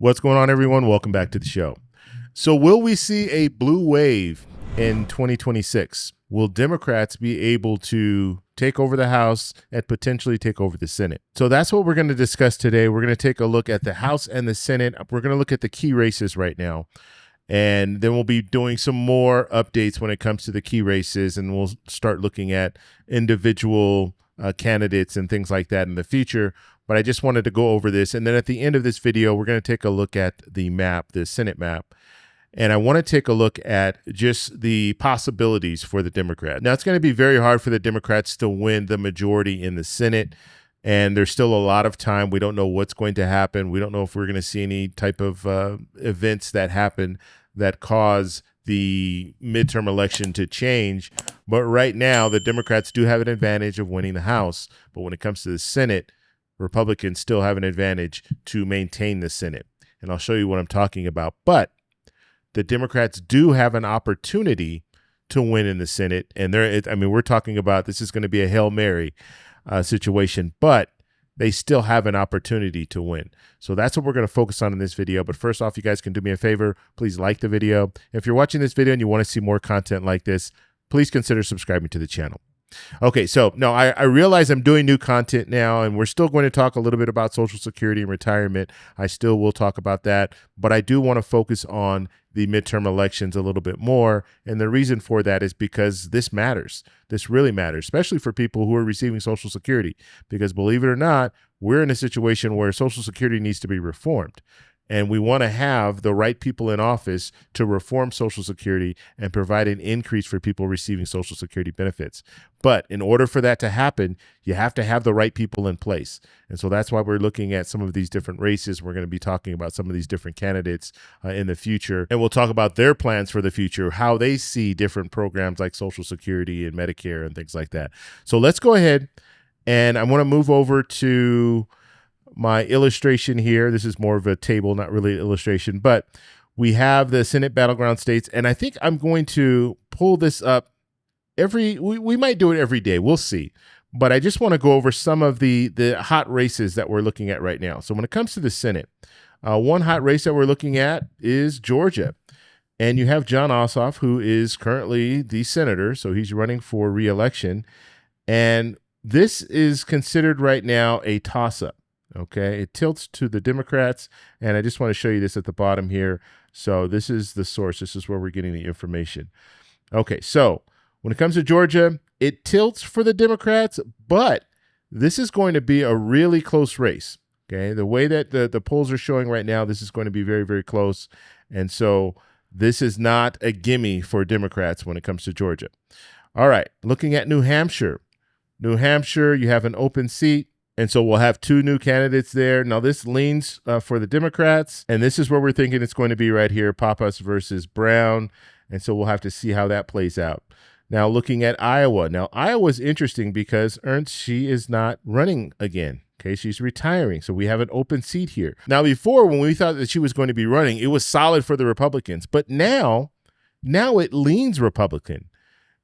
What's going on, everyone? Welcome back to the show. So will we see a blue wave in 2026? Will Democrats be able to take over the House and potentially take over the Senate? So that's what we're going to discuss today. We're going to take a look at the House and the Senate. We're going to look at the key races right now. And then we'll be doing some more updates when it comes to the key races, and we'll start looking at individual candidates and things like that in the future. But I just wanted to go over this. And then at the end of this video, we're going to take a look at the map, the Senate map. And I want to take a look at just the possibilities for the Democrats. Now, it's going to be very hard for the Democrats to win the majority in the Senate. And there's still a lot of time. We don't know what's going to happen. We don't know if we're going to see any type of events that happen that cause the midterm election to change. But right now, the Democrats do have an advantage of winning the House. But when it comes to the Senate, Republicans still have an advantage to maintain the Senate. And I'll show you what I'm talking about. But the Democrats do have an opportunity to win in the Senate. And we're talking about this is going to be a Hail Mary situation, but they still have an opportunity to win. So that's what we're going to focus on in this video. But first off, you guys can do me a favor. Please like the video. If you're watching this video and you want to see more content like this, please consider subscribing to the channel. Okay, so no, I realize I'm doing new content now, and we're still going to talk a little bit about Social Security and retirement. I still will talk about that, but I do want to focus on the midterm elections a little bit more. And the reason for that is because this matters. This really matters, especially for people who are receiving Social Security, because believe it or not, we're in a situation where Social Security needs to be reformed. And we want to have the right people in office to reform Social Security and provide an increase for people receiving Social Security benefits. But in order for that to happen, you have to have the right people in place. And so that's why we're looking at some of these different races. We're going to be talking about some of these different candidates in the future. And we'll talk about their plans for the future, how they see different programs like Social Security and Medicare and things like that. So let's go ahead, and I want to move over to my illustration here. This is more of a table, not really an illustration, but we have the Senate battleground states. And I think I'm going to pull this up we might do it every day. We'll see. But I just want to go over some of the hot races that we're looking at right now. So when it comes to the Senate, one hot race that we're looking at is Georgia. And you have Jon Ossoff, who is currently the senator. So he's running for re-election. And this is considered right now a toss-up. Okay, it tilts to the Democrats, and I just want to show you this at the bottom here. So this is the source. This is where we're getting the information. Okay, so when it comes to Georgia, it tilts for the Democrats, but this is going to be a really close race. Okay, the way that the polls are showing right now, this is going to be very, very close. And so this is not a gimme for Democrats when it comes to Georgia. All right, looking at New Hampshire. New Hampshire, you have an open seat. And so we'll have two new candidates there. Now, this leans for the Democrats, and this is where we're thinking it's going to be right here, Pappas versus Brown. And so we'll have to see how that plays out. Now, looking at Iowa. Now, Iowa's interesting because Ernst, she is not running again. Okay, she's retiring. So we have an open seat here. Now, before, when we thought that she was going to be running, it was solid for the Republicans. But now it leans Republican.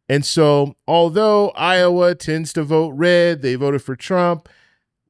And so although Iowa tends to vote red, they voted for Trump,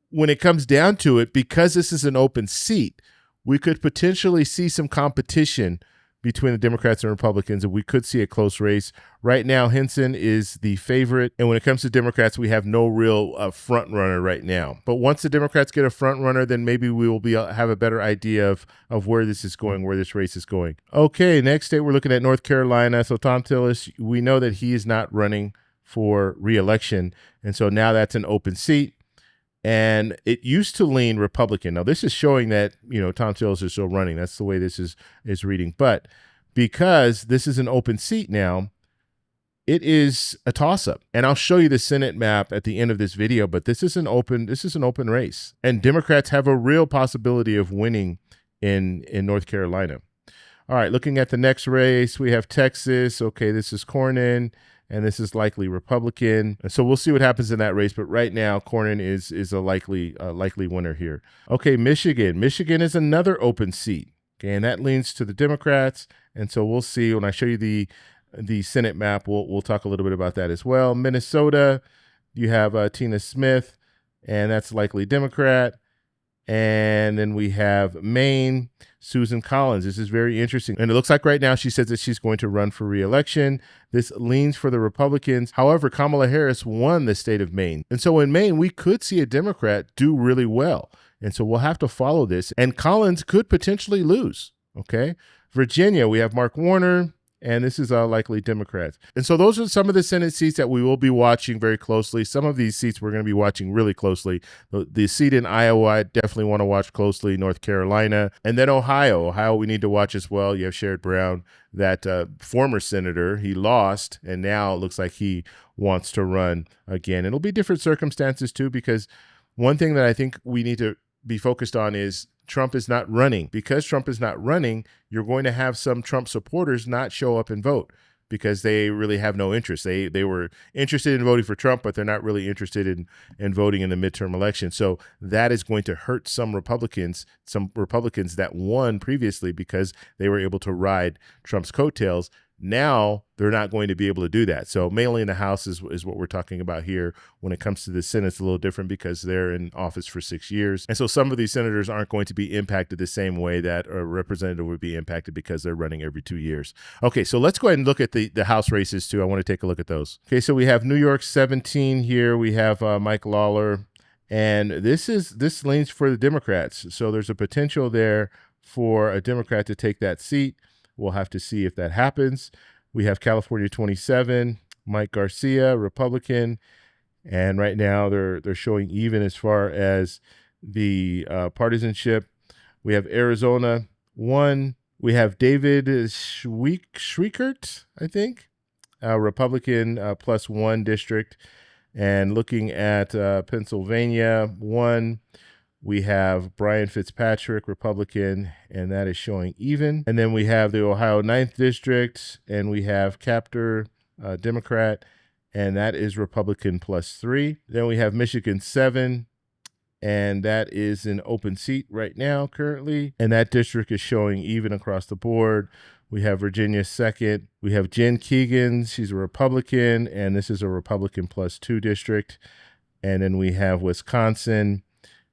when it comes down to it, because this is an open seat, we could potentially see some competition between the Democrats and Republicans, and we could see a close race. Right now, Henson is the favorite, and when it comes to Democrats, we have no real front runner right now. But once the Democrats get a front runner, then maybe we will have a better idea of where this is going, where this race is going. Okay, next state, we're looking at North Carolina. So Tom Tillis, we know that he is not running for re-election, and so now that's an open seat. And it used to lean Republican. Now, this is showing that, Tom Tillis is still running. That's the way this is reading. But because this is an open seat now, it is a toss-up. And I'll show you the Senate map at the end of this video, but this is an open race. And Democrats have a real possibility of winning in North Carolina. All right, looking at the next race, we have Texas. Okay, this is Cornyn. And this is likely Republican. And so we'll see what happens in that race. But right now, Cornyn is a likely winner here. Okay, Michigan. Michigan is another open seat. Okay, and that leans to the Democrats. And so we'll see when I show you the Senate map. We'll talk a little bit about that as well. Minnesota, you have Tina Smith, and that's likely Democrat. And then we have Maine, Susan Collins. This is very interesting. And it looks like right now she says that she's going to run for re-election. This leans for the Republicans. However, Kamala Harris won the state of Maine. And so in Maine, we could see a Democrat do really well. And so we'll have to follow this. And Collins could potentially lose. Okay. Virginia, we have Mark Warner. And this is likely Democrats. And so those are some of the Senate seats that we will be watching very closely. Some of these seats we're going to be watching really closely. The seat in Iowa, I definitely want to watch closely. North Carolina. And then Ohio. Ohio, we need to watch as well. You have Sherrod Brown, that former senator. He lost, and now it looks like he wants to run again. It'll be different circumstances, too, because one thing that I think we need to be focused on is Trump is not running. Because Trump is not running, you're going to have some Trump supporters not show up and vote because they really have no interest. They were interested in voting for Trump, but they're not really interested in voting in the midterm election. So that is going to hurt some Republicans that won previously because they were able to ride Trump's coattails. Now they're not going to be able to do that. So mainly in the House is what we're talking about here. When it comes to the Senate, it's a little different because they're in office for 6 years. And so some of these senators aren't going to be impacted the same way that a representative would be impacted because they're running every 2 years. Okay, so let's go ahead and look at the House races too. I want to take a look at those. Okay, so we have New York 17 here. We have Mike Lawler. And this leans for the Democrats. So there's a potential there for a Democrat to take that seat. We'll have to see if that happens. We have California 27, Mike Garcia, Republican. And right now they're showing even as far as the partisanship. We have Arizona 1. We have David Schweikert, I think, Republican +1 district. And looking at Pennsylvania 1. We have Brian Fitzpatrick, Republican, and that is showing even. And then we have the Ohio 9th District, and we have Capter, Democrat, and that is Republican +3. Then we have Michigan 7, and that is an open seat right now currently. And that district is showing even across the board. We have Virginia 2nd. We have Jen Keegan. She's a Republican, and this is a Republican +2 district. And then we have Wisconsin.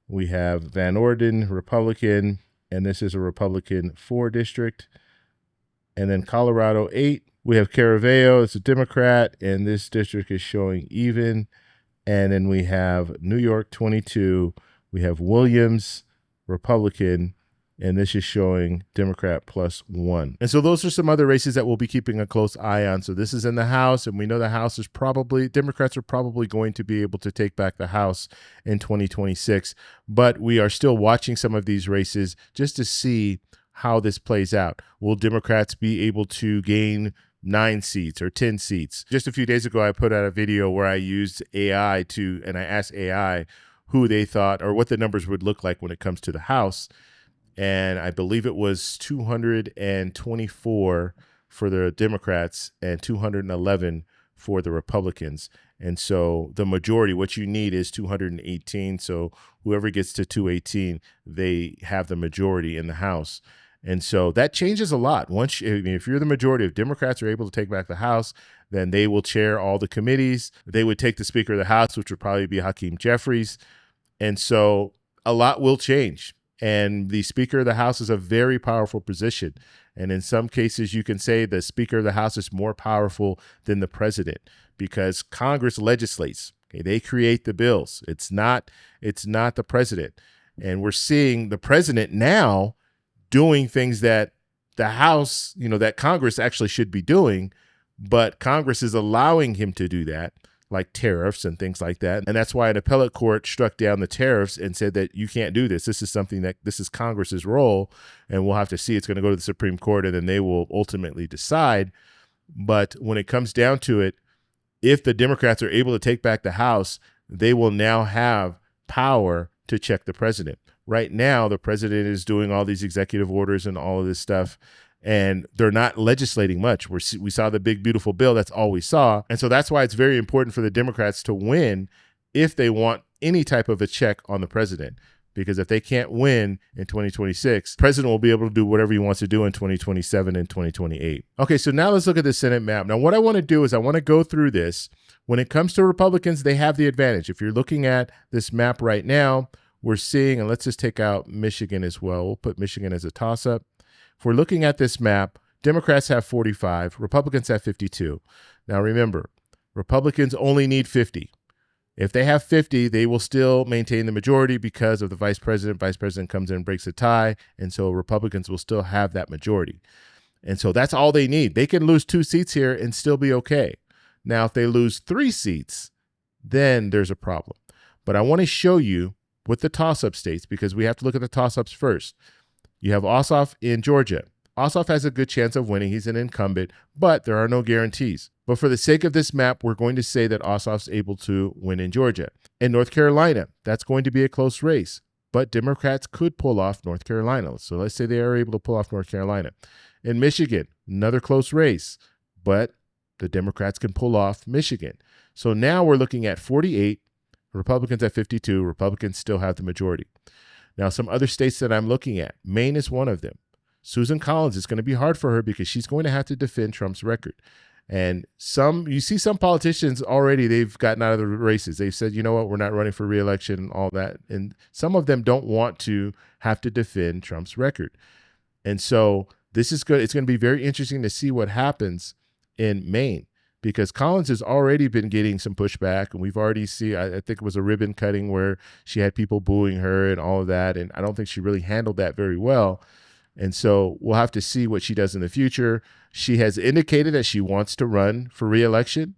We have Van Orden, Republican, and this is a Republican 4 district. And then Colorado 8, we have Caraveo, it's a Democrat, and this district is showing even. And then we have New York 22, we have Williams, Republican, and this is showing Democrat +1. And so those are some other races that we'll be keeping a close eye on. So this is in the House, and we know the House is Democrats are probably going to be able to take back the House in 2026. But we are still watching some of these races just to see how this plays out. Will Democrats be able to gain 9 seats or 10 seats? Just a few days ago, I put out a video where I used AI and I asked AI who they thought or what the numbers would look like when it comes to the House. And I believe it was 224 for the Democrats and 211 for the Republicans. And so the majority, what you need is 218. So whoever gets to 218, they have the majority in the House. And so that changes a lot. If you're the majority, if Democrats are able to take back the House, then they will chair all the committees. They would take the Speaker of the House, which would probably be Hakeem Jeffries. And so a lot will change. And the Speaker of the House is a very powerful position. And in some cases, you can say the Speaker of the House is more powerful than the president because Congress legislates. Okay, they create the bills. It's not the president. And we're seeing the president now doing things that the House, that Congress actually should be doing, but Congress is allowing him to do that, like tariffs and things like that. And that's why an appellate court struck down the tariffs and said that you can't do this. This is Congress's role, and we'll have to see. It's going to go to the Supreme Court, and then they will ultimately decide. But when it comes down to it, if the Democrats are able to take back the House, they will now have power to check the president. Right now, the president is doing all these executive orders and all of this stuff, and they're not legislating much. We saw the big, beautiful bill. That's all we saw. And so that's why it's very important for the Democrats to win if they want any type of a check on the president. Because if they can't win in 2026, the president will be able to do whatever he wants to do in 2027 and 2028. Okay, so now let's look at the Senate map. Now, what I want to do is I want to go through this. When it comes to Republicans, they have the advantage. If you're looking at this map right now, we're seeing, and let's just take out Michigan as well. We'll put Michigan as a toss-up. If we're looking at this map, Democrats have 45, Republicans have 52. Now remember, Republicans only need 50. If they have 50, they will still maintain the majority because of the vice president. Vice president comes in and breaks a tie, and so Republicans will still have that majority. And so that's all they need. They can lose 2 seats here and still be okay. Now, if they lose 3 seats, then there's a problem. But I want to show you with the toss-up states, because we have to look at the toss-ups first. You have Ossoff in Georgia. Ossoff has a good chance of winning. He's an incumbent, but there are no guarantees. But for the sake of this map, we're going to say that Ossoff's able to win in Georgia. In North Carolina, that's going to be a close race, but Democrats could pull off North Carolina. So let's say they are able to pull off North Carolina. In Michigan, another close race, but the Democrats can pull off Michigan. So now we're looking at 48, Republicans at 52. Republicans still have the majority. Now, some other states that I'm looking at, Maine is one of them. Susan Collins, is going to be hard for her because she's going to have to defend Trump's record. And you see some politicians already, they've gotten out of the races. They've said, you know what, we're not running for re-election and all that. And some of them don't want to have to defend Trump's record. And so this is good. It's going to be very interesting to see what happens in Maine, because Collins has already been getting some pushback. And we've already seen, I think it was a ribbon cutting where she had people booing her and all of that. And I don't think she really handled that very well. And so we'll have to see what she does in the future. She has indicated that she wants to run for re-election.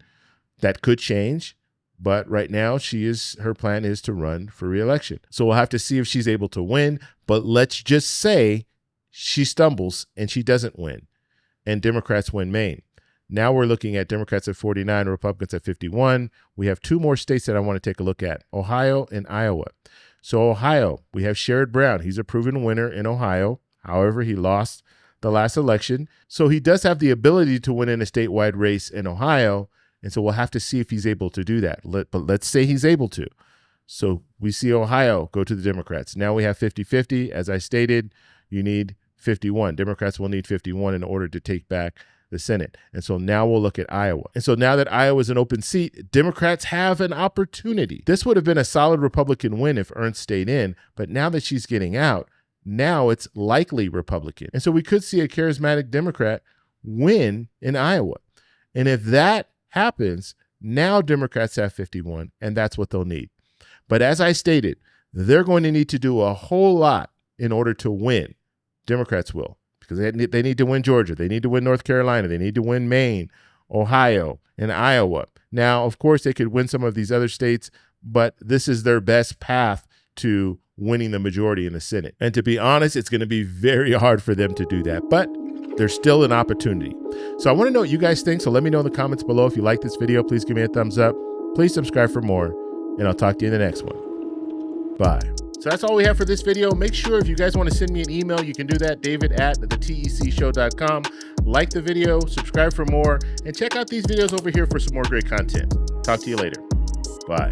That could change, but right now her plan is to run for re-election. So we'll have to see if she's able to win, but let's just say she stumbles and she doesn't win and Democrats win Maine. Now we're looking at Democrats at 49, Republicans at 51. We have 2 more states that I want to take a look at, Ohio and Iowa. So Ohio, we have Sherrod Brown. He's a proven winner in Ohio. However, he lost the last election. So he does have the ability to win in a statewide race in Ohio. And so we'll have to see if he's able to do that. But let's say he's able to. So we see Ohio go to the Democrats. Now we have 50-50. As I stated, you need 51. Democrats will need 51 in order to take back the Senate. And so now we'll look at Iowa. And so now that Iowa is an open seat, Democrats have an opportunity. This would have been a solid Republican win if Ernst stayed in. But now that she's getting out, now it's likely Republican. And so we could see a charismatic Democrat win in Iowa. And if that happens, now Democrats have 51, and that's what they'll need. But as I stated, they're going to need to do a whole lot in order to win. Democrats will, because they need to win Georgia. They need to win North Carolina. They need to win Maine, Ohio, and Iowa. Now, of course, they could win some of these other states, but this is their best path to winning the majority in the Senate. And to be honest, it's going to be very hard for them to do that, but there's still an opportunity. So I want to know what you guys think. So let me know in the comments below. If you like this video, please give me a thumbs up. Please subscribe for more, and I'll talk to you in the next one. Bye. So that's all we have for this video. Make sure if you guys want to send me an email, you can do that, david@thetecshow.com. Like the video, subscribe for more, and check out these videos over here for some more great content. Talk to you later. Bye.